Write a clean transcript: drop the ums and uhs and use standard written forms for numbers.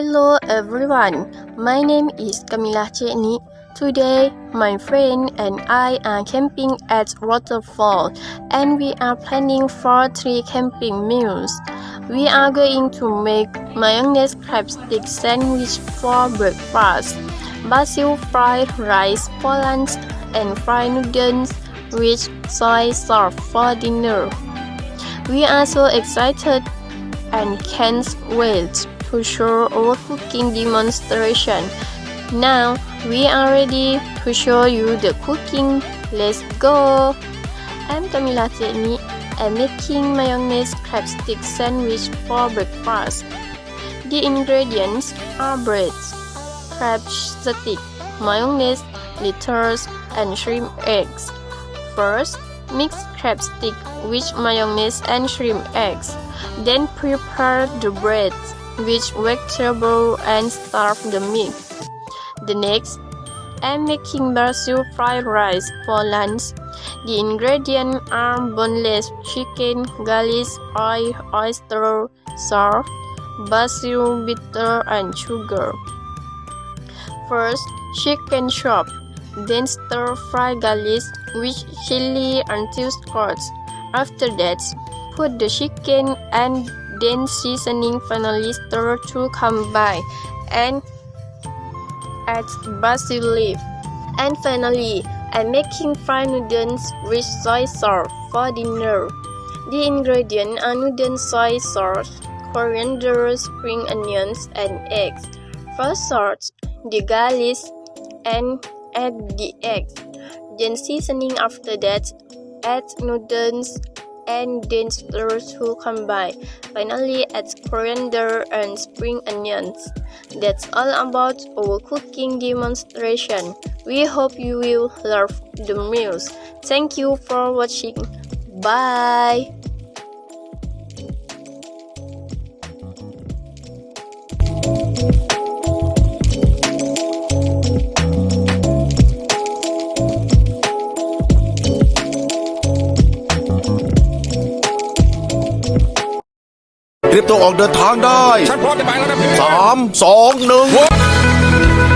Hello everyone, my name is Camila Jenny. Today, my friend and I are camping at waterfall and we are planning for 3 camping meals. We are going to make mayonnaise crab stick sandwich for breakfast, basil fried rice for lunch, and fried noodles with soy sauce for dinner. We are so excited and can't wait to show our cooking demonstration. Now we are ready to show you the cooking. Let's go! I'm Camila Jenny. I'm making mayonnaise crab stick sandwich for breakfast. The ingredients are bread, crab stick, mayonnaise, lettuce, and shrimp eggs. First, mix crab stick with mayonnaise and shrimp eggs. Then prepare the bread with vegetable and stir the mix. The next, I'm making basil fried rice for lunch. The ingredients are boneless chicken, garlic, oil, oyster, salt, basil, bitter, and sugar. First, chicken chop. Then stir fry garlic with chili until scorched. After that, put the chicken and then seasoning. Finally stir to combine and add basil leaf. And finally, I'm making fried noodles with soy sauce for dinner. The ingredients are noodles, soy sauce, coriander, spring onions, and eggs. First salt the garlic and add the eggs. Then seasoning. After that, add noodles and then stir to combine. Finally, add coriander and spring onions. That's all about our cooking demonstration. We hope you will love the meals. Thank you for watching. Bye!เตรียมตัวออกเดินทางได้ ฉันพร้อมจะไปแล้วนะพี่ 3 2 1